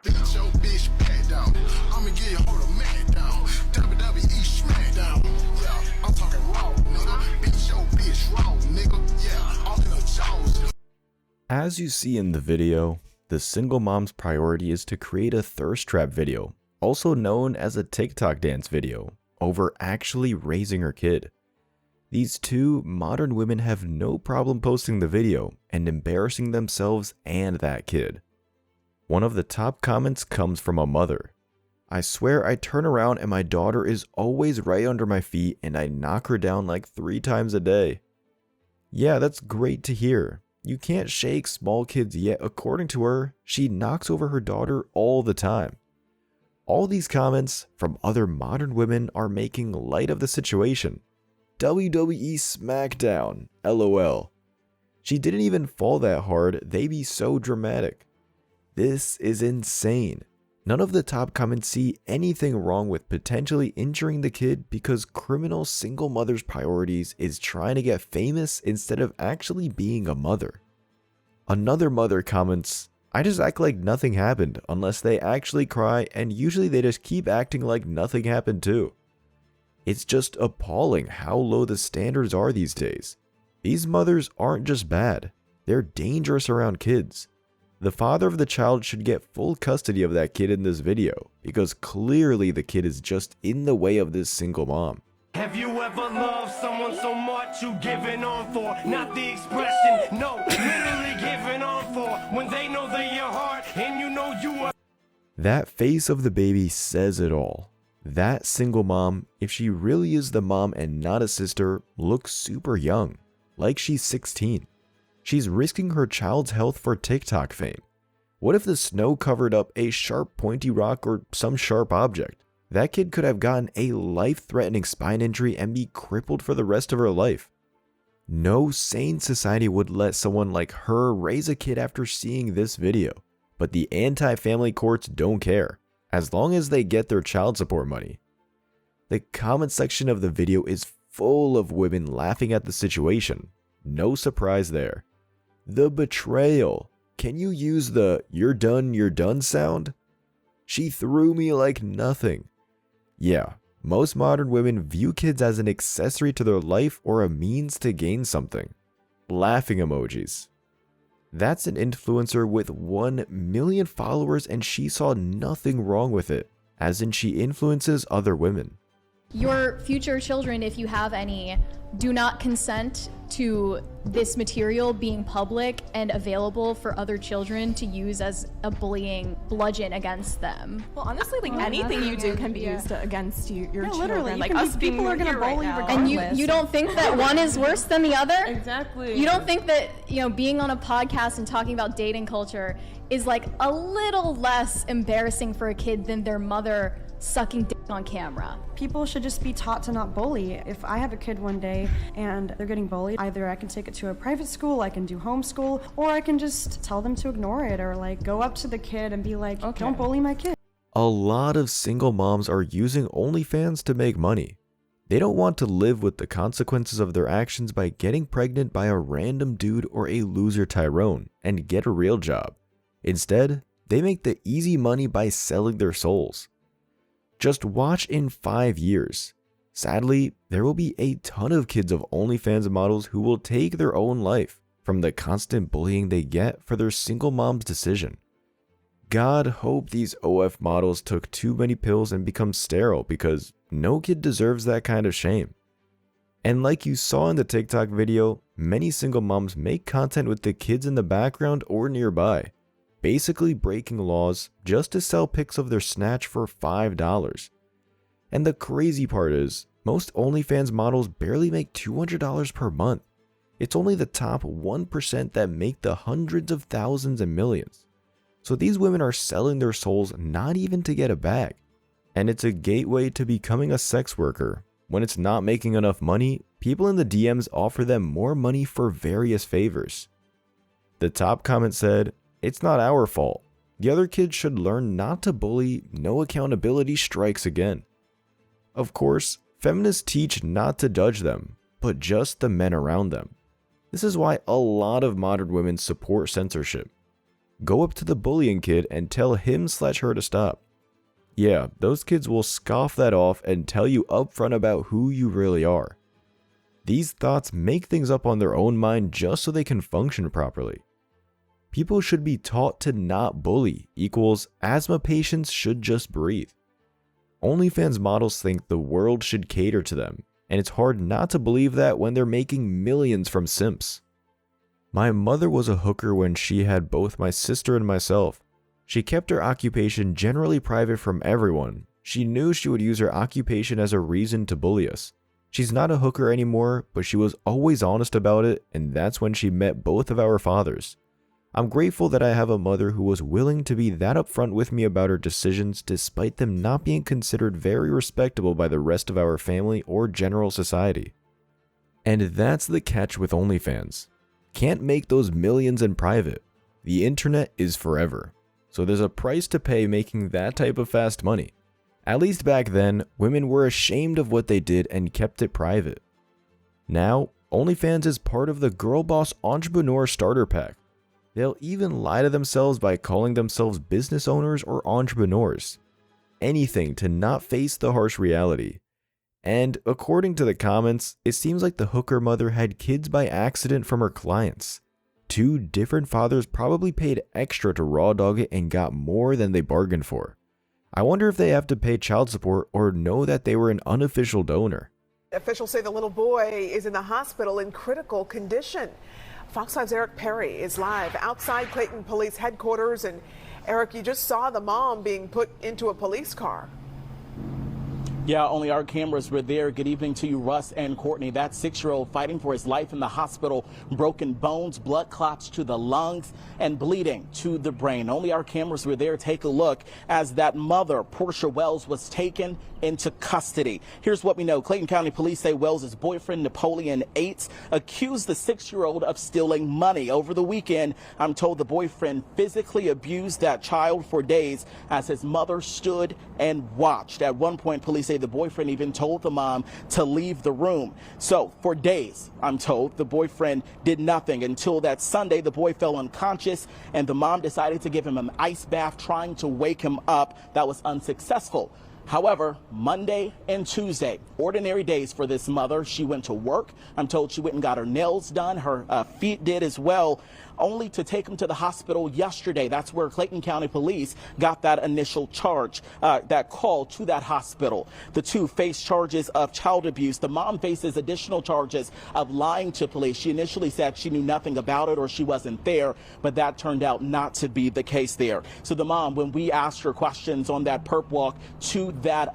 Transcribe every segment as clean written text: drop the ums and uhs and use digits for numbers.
Beat your bitch back down. I'ma get your whole man down. WWE SmackDown. Yeah, I'm talking raw, nigga. Beat your bitch raw, nigga. Yeah, all in the jaws. As you see in the video, the single mom's priority is to create a thirst trap video, also known as a TikTok dance video, over actually raising her kid. These two modern women have no problem posting the video and embarrassing themselves and that kid. One of the top comments comes from a mother. "I swear I turn around and my daughter is always right under my feet and I knock her down like 3 times a day." Yeah, that's great to hear. You can't shake small kids yet. According to her, she knocks over her daughter all the time. All these comments from other modern women are making light of the situation. WWE SmackDown, LOL. She didn't even fall that hard, they be so dramatic. This is insane. None of the top comments see anything wrong with potentially injuring the kid because criminal single mother's priorities is trying to get famous instead of actually being a mother. Another mother comments, "I just act like nothing happened unless they actually cry, and usually they just keep acting like nothing happened too." It's just appalling how low the standards are these days. These mothers aren't just bad, they're dangerous around kids. The father of the child should get full custody of that kid in this video, because clearly the kid is just in the way of this single mom. Have you ever loved someone so much you giving on for? Not the expression, no, literally giving on for. When they know they're your heart and you know you are. That face of the baby says it all. That single mom, if she really is the mom and not a sister, looks super young, like she's 16. She's risking her child's health for TikTok fame. What if the snow covered up a sharp pointy rock or some sharp object? That kid could have gotten a life-threatening spine injury and be crippled for the rest of her life. No sane society would let someone like her raise a kid after seeing this video, but the anti-family courts don't care, as long as they get their child support money. The comment section of the video is full of women laughing at the situation. No surprise there. The betrayal. Can you use the you're done sound? She threw me like nothing. Yeah, most modern women view kids as an accessory to their life or a means to gain something. Laughing emojis. That's an influencer with 1 million followers and she saw nothing wrong with it, as in she influences other women. Your future children, if you have any, do not consent to this material being public and available for other children to use as a bullying bludgeon against them. Well, honestly, like anything you do can be used against you, your children. Literally, like us people are gonna bully right regardless. And you don't think that one is worse than the other? Exactly. You don't think that, being on a podcast and talking about dating culture is like a little less embarrassing for a kid than their mother sucking dick on camera? People should just be taught to not bully. If I have a kid one day and they're getting bullied, either I can take it to a private school, I can do homeschool, or I can just tell them to ignore it, or like go up to the kid and be like, don't bully my kid. A lot of single moms are using OnlyFans to make money. They don't want to live with the consequences of their actions by getting pregnant by a random dude or a loser Tyrone and get a real job. Instead, they make the easy money by selling their souls. Just watch in 5 years. Sadly, there will be a ton of kids of OnlyFans models who will take their own life from the constant bullying they get for their single mom's decision. God hope these OF models took too many pills and become sterile, because no kid deserves that kind of shame. And like you saw in the TikTok video, many single moms make content with the kids in the background or nearby, basically breaking laws just to sell pics of their snatch for $5. And the crazy part is, most OnlyFans models barely make $200 per month. It's only the top 1% that make the hundreds of thousands and millions. So these women are selling their souls not even to get a bag. And it's a gateway to becoming a sex worker. When it's not making enough money, people in the DMs offer them more money for various favors. The top comment said, "It's not our fault. The other kids should learn not to bully. No accountability strikes again." Of course, feminists teach not to judge them, but just the men around them. This is why a lot of modern women support censorship. Go up to the bullying kid and tell him/her to stop. Yeah, those kids will scoff that off and tell you upfront about who you really are. These thoughts make things up on their own mind just so they can function properly. People should be taught to not bully equals asthma patients should just breathe. OnlyFans models think the world should cater to them, and it's hard not to believe that when they're making millions from simps. My mother was a hooker when she had both my sister and myself. She kept her occupation generally private from everyone. She knew she would use her occupation as a reason to bully us. She's not a hooker anymore, but she was always honest about it, and that's when she met both of our fathers. I'm grateful that I have a mother who was willing to be that upfront with me about her decisions despite them not being considered very respectable by the rest of our family or general society. And that's the catch with OnlyFans. Can't make those millions in private. The internet is forever. So there's a price to pay making that type of fast money. At least back then, women were ashamed of what they did and kept it private. Now, OnlyFans is part of the Girl Boss Entrepreneur Starter Pack. They'll even lie to themselves by calling themselves business owners or entrepreneurs. Anything to not face the harsh reality. And according to the comments, it seems like the hooker mother had kids by accident from her clients. 2 different fathers probably paid extra to raw dog it and got more than they bargained for. I wonder if they have to pay child support or know that they were an unofficial donor. Officials say the little boy is in the hospital in critical condition. Fox 5's Eric Perry is live outside Clayton Police Headquarters. And Eric, you just saw the mom being put into a police car. Yeah, only our cameras were there. Good evening to you, Russ and Courtney. That 6-year-old fighting for his life in the hospital, broken bones, blood clots to the lungs, and bleeding to the brain. Only our cameras were there. Take a look as that mother, Portia Wells, was taken into custody. Here's what we know. Clayton County Police say Wells' boyfriend, Napoleon Aites, accused the 6-year-old of stealing money. Over the weekend, I'm told the boyfriend physically abused that child for days as his mother stood and watched. At one point, police say the boyfriend even told the mom to leave the room. So for days, I'm told, the boyfriend did nothing until that Sunday the boy fell unconscious and the mom decided to give him an ice bath trying to wake him up. That was unsuccessful. However, Monday and Tuesday, ordinary days for this mother. She went to work. I'm told she went and got her nails done. Her feet did as well, only to take him to the hospital yesterday. That's where Clayton County Police got that initial charge, that call to that hospital. The 2 face charges of child abuse. The mom faces additional charges of lying to police. She initially said she knew nothing about it or she wasn't there, but that turned out not to be the case there. So the mom, when we asked her questions on that perp walk to that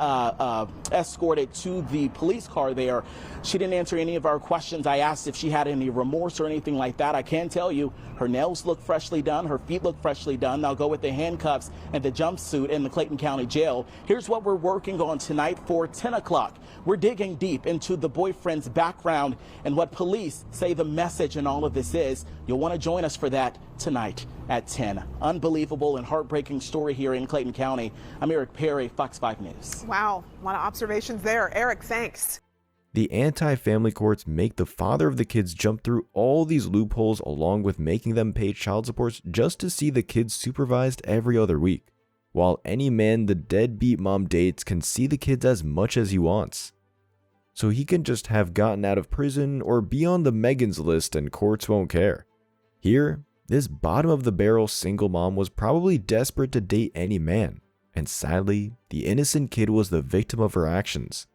escorted to the police car there, she didn't answer any of our questions. I asked if she had any remorse or anything like that. I can tell you her nails look freshly done. Her feet look freshly done. They'll go with the handcuffs and the jumpsuit in the Clayton County Jail. Here's what we're working on tonight for 10 o'clock. We're digging deep into the boyfriend's background and what police say the message in all of this is. You'll want to join us for that tonight at 10. Unbelievable and heartbreaking story here in Clayton County. I'm Eric Perry, Fox 5 News. Wow, a lot of observations there. Eric, thanks. The anti-family courts make the father of the kids jump through all these loopholes along with making them pay child supports just to see the kids supervised every other week, while any man the deadbeat mom dates can see the kids as much as he wants. So he can just have gotten out of prison or be on the Megan's list and courts won't care. Here, this bottom of the barrel single mom was probably desperate to date any man, and sadly, the innocent kid was the victim of her actions.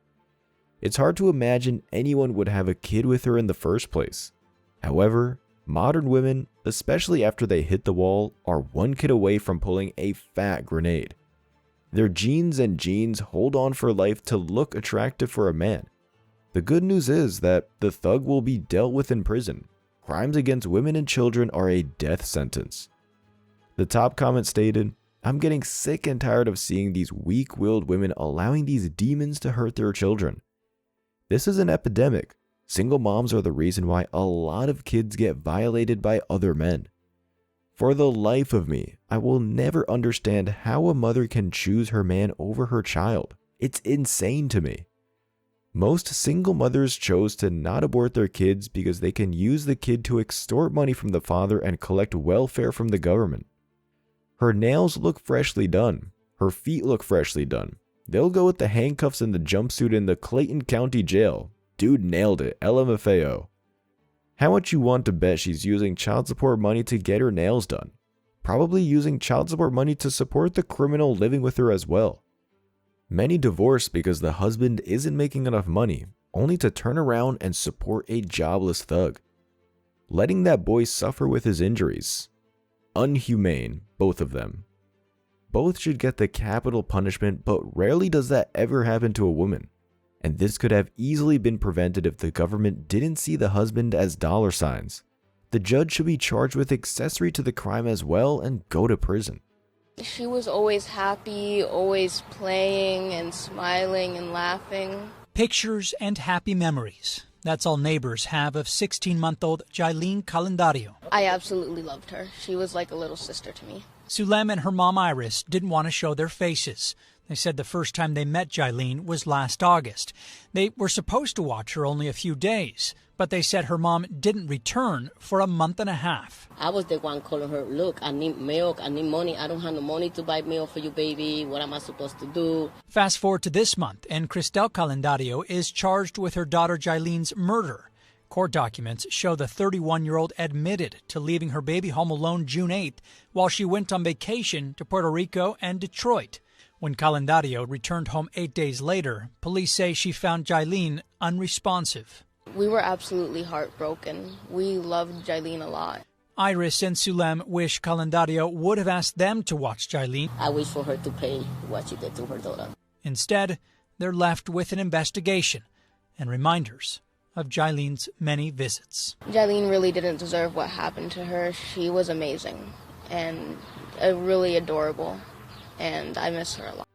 It's hard to imagine anyone would have a kid with her in the first place. However, modern women, especially after they hit the wall, are one kid away from pulling a fat grenade. Their genes and genes hold on for life to look attractive for a man. The good news is that the thug will be dealt with in prison. Crimes against women and children are a death sentence. The top comment stated, "I'm getting sick and tired of seeing these weak-willed women allowing these demons to hurt their children. This is an epidemic. Single moms are the reason why a lot of kids get violated by other men. For the life of me, I will never understand how a mother can choose her man over her child. It's insane to me. Most single mothers chose to not abort their kids because they can use the kid to extort money from the father and collect welfare from the government. Her nails look freshly done. Her feet look freshly done. They'll go with the handcuffs and the jumpsuit in the Clayton County Jail. Dude nailed it, LMFAO. How much you want to bet she's using child support money to get her nails done? Probably using child support money to support the criminal living with her as well. Many divorce because the husband isn't making enough money, only to turn around and support a jobless thug. Letting that boy suffer with his injuries. Unhumane, both of them. Both should get the capital punishment, but rarely does that ever happen to a woman. And this could have easily been prevented if the government didn't see the husband as dollar signs. The judge should be charged with accessory to the crime as well and go to prison. She was always happy, always playing and smiling and laughing. Pictures and happy memories. That's all neighbors have of 16-month-old Jailene Calendario. I absolutely loved her. She was like a little sister to me. Sulem and her mom Iris didn't want to show their faces. They said the first time they met Jailene was last August. They were supposed to watch her only a few days, but they said her mom didn't return for a month and a half. I was the one calling her, look, I need milk, I need money. I don't have no money to buy milk for you, baby. What am I supposed to do? Fast forward to this month, and Cristel Calendario is charged with her daughter Jailene's murder. Court documents show the 31-year-old admitted to leaving her baby home alone June 8th while she went on vacation to Puerto Rico and Detroit. When Calendario returned home 8 days later, police say she found Jailene unresponsive. We were absolutely heartbroken. We loved Jailene a lot. Iris and Sulem wish Calendario would have asked them to watch Jailene. I wish for her to pay what she did to her daughter. Instead, they're left with an investigation and reminders of Jailene's many visits. Jailene really didn't deserve what happened to her. She was amazing and really adorable, and I miss her a lot.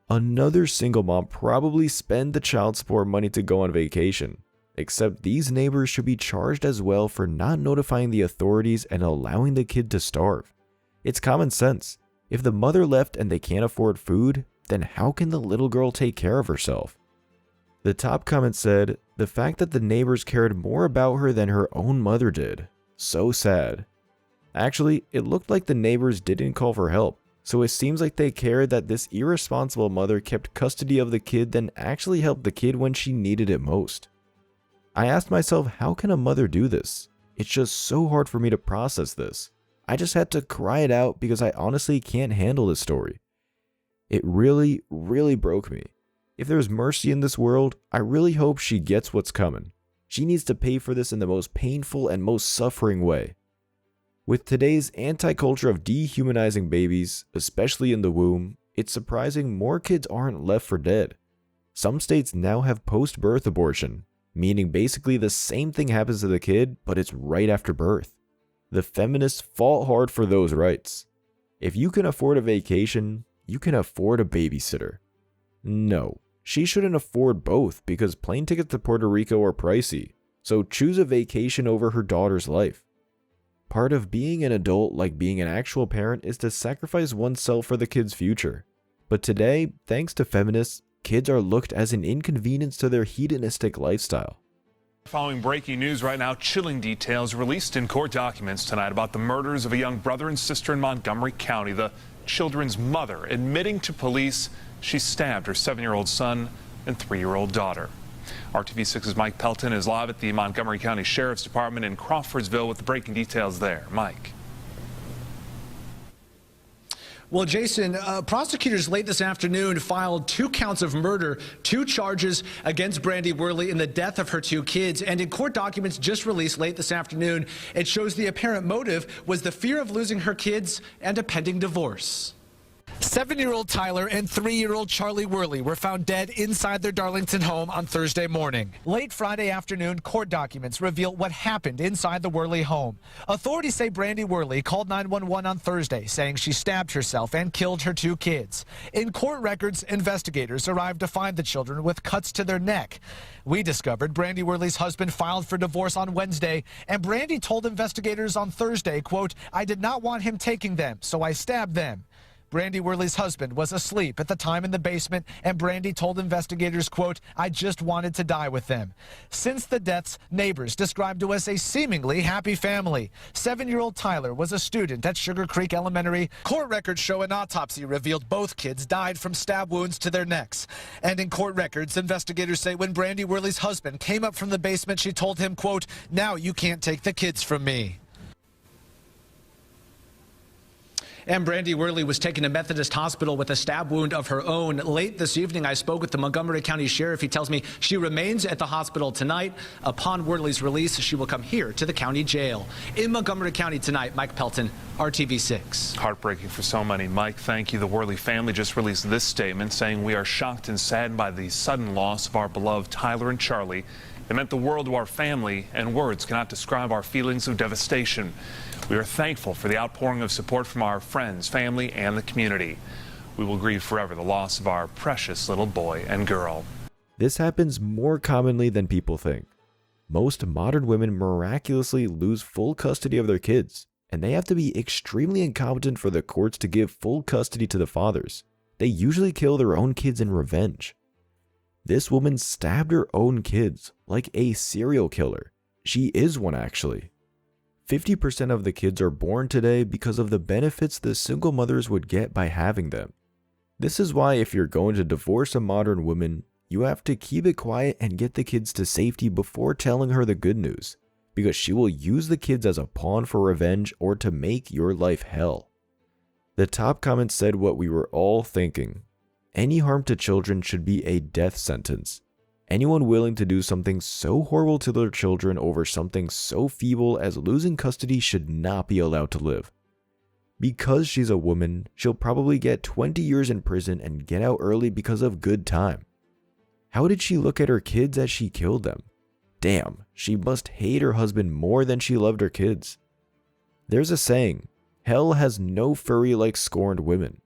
Another single mom probably spent the child support money to go on vacation. Except these neighbors should be charged as well for not notifying the authorities and allowing the kid to starve. It's common sense. If the mother left and they can't afford food, then how can the little girl take care of herself? The top comment said, the fact that the neighbors cared more about her than her own mother did. So sad. Actually, it looked like the neighbors didn't call for help, so it seems like they cared that this irresponsible mother kept custody of the kid than actually helped the kid when she needed it most. I asked myself, how can a mother do this? It's just so hard for me to process this. I just had to cry it out because I honestly can't handle this story. It really, really broke me. If there's mercy in this world, I really hope she gets what's coming. She needs to pay for this in the most painful and most suffering way. With today's anti-culture of dehumanizing babies, especially in the womb, it's surprising more kids aren't left for dead. Some states now have post-birth abortion, meaning basically the same thing happens to the kid, but it's right after birth. The feminists fought hard for those rights. If you can afford a vacation, you can afford a babysitter. No, she shouldn't afford both because plane tickets to Puerto Rico are pricey, so choose a vacation over her daughter's life. Part of being an adult, like being an actual parent, is to sacrifice oneself for the kid's future. But today, thanks to feminists, kids are looked as an inconvenience to their hedonistic lifestyle. Following breaking news right now, chilling details released in court documents tonight about the murders of a young brother and sister in Montgomery County. The children's mother admitting to police she stabbed her 7-year-old son and 3-year-old daughter. RTV6's Mike Pelton is live at the Montgomery County Sheriff's Department in Crawfordsville with the breaking details there. Mike. Well, Jason, prosecutors late this afternoon filed 2 counts of murder, 2 charges against Brandy Worley in the death of her 2 kids. And in court documents just released late this afternoon, it shows the apparent motive was the fear of losing her kids and a pending divorce. 7-year-old Tyler and 3-year-old Charlie Worley were found dead inside their Darlington home on Thursday morning. Late Friday afternoon, court documents reveal what happened inside the Worley home. Authorities say Brandy Worley called 911 on Thursday, saying she stabbed herself and killed her 2 kids. In court records, investigators arrived to find the children with cuts to their neck. We discovered Brandy Worley's husband filed for divorce on Wednesday, and Brandy told investigators on Thursday, quote, "I did not want him taking them, so I stabbed them." Brandy Worley's husband was asleep at the time in the basement, and Brandy told investigators, quote, "I just wanted to die with them." Since the deaths, neighbors described to us a seemingly happy family. 7-year-old Tyler was a student at Sugar Creek Elementary. Court records show an autopsy revealed both kids died from stab wounds to their necks. And in court records, investigators say when Brandy Worley's husband came up from the basement, she told him, quote, "Now you can't take the kids from me." And Brandy Worley was taken to Methodist Hospital with a stab wound of her own. Late this evening, I spoke with the Montgomery County Sheriff. He tells me she remains at the hospital tonight. Upon Worley's release, she will come here to the county jail. In Montgomery County tonight, Mike Pelton, RTV6. Heartbreaking for so many. Mike, thank you. The Worley family just released this statement saying, "We are shocked and saddened by the sudden loss of our beloved Tyler and Charlie. It meant the world to our family, and words cannot describe our feelings of devastation. We are thankful for the outpouring of support from our friends, family, and the community. We will grieve forever the loss of our precious little boy and girl." This happens more commonly than people think. Most modern women miraculously lose full custody of their kids, and they have to be extremely incompetent for the courts to give full custody to the fathers. They usually kill their own kids in revenge. This woman stabbed her own kids like a serial killer. She is one, actually. 50% of the kids are born today because of the benefits the single mothers would get by having them. This is why if you're going to divorce a modern woman, you have to keep it quiet and get the kids to safety before telling her the good news, because she will use the kids as a pawn for revenge or to make your life hell. The top comment said what we were all thinking. Any harm to children should be a death sentence. Anyone willing to do something so horrible to their children over something so feeble as losing custody should not be allowed to live. Because she's a woman, she'll probably get 20 years in prison and get out early because of good time. How did she look at her kids as she killed them? Damn, she must hate her husband more than she loved her kids. There's a saying, hell has no fury like scorned women.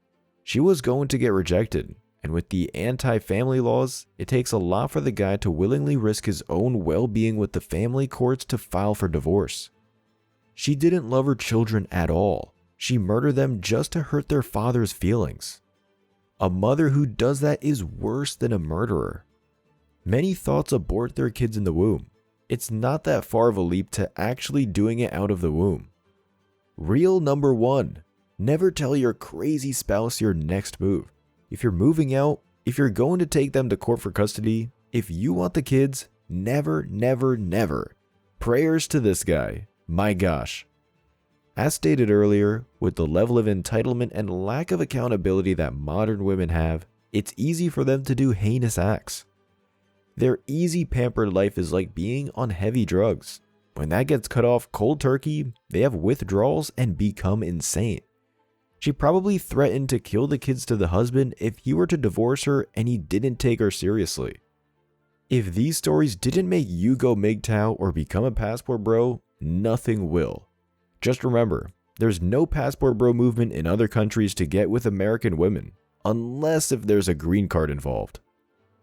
She was going to get rejected. And with the anti-family laws, it takes a lot for the guy to willingly risk his own well-being with the family courts to file for divorce. She didn't love her children at all. She murdered them just to hurt their father's feelings. A mother who does that is worse than a murderer. Many thoughts abort their kids in the womb. It's not that far of a leap to actually doing it out of the womb. Rule number 1. Never tell your crazy spouse your next move. If you're moving out, if you're going to take them to court for custody, if you want the kids, never, never, never. Prayers to this guy. My gosh. As stated earlier, with the level of entitlement and lack of accountability that modern women have, it's easy for them to do heinous acts. Their easy pampered life is like being on heavy drugs. When that gets cut off cold turkey, they have withdrawals and become insane. She probably threatened to kill the kids to the husband if he were to divorce her and he didn't take her seriously. If these stories didn't make you go MGTOW or become a passport bro, nothing will. Just remember, there's no passport bro movement in other countries to get with American women, unless if there's a green card involved.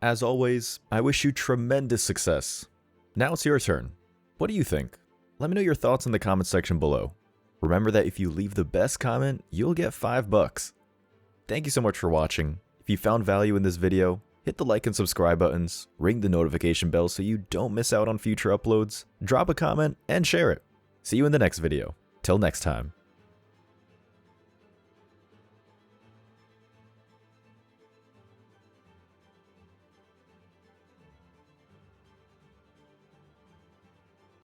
As always, I wish you tremendous success. Now it's your turn. What do you think? Let me know your thoughts in the comment section below. Remember that if you leave the best comment, you'll get $5. Thank you so much for watching. If you found value in this video, hit the like and subscribe buttons, ring the notification bell so you don't miss out on future uploads, drop a comment, and share it. See you in the next video. Till next time.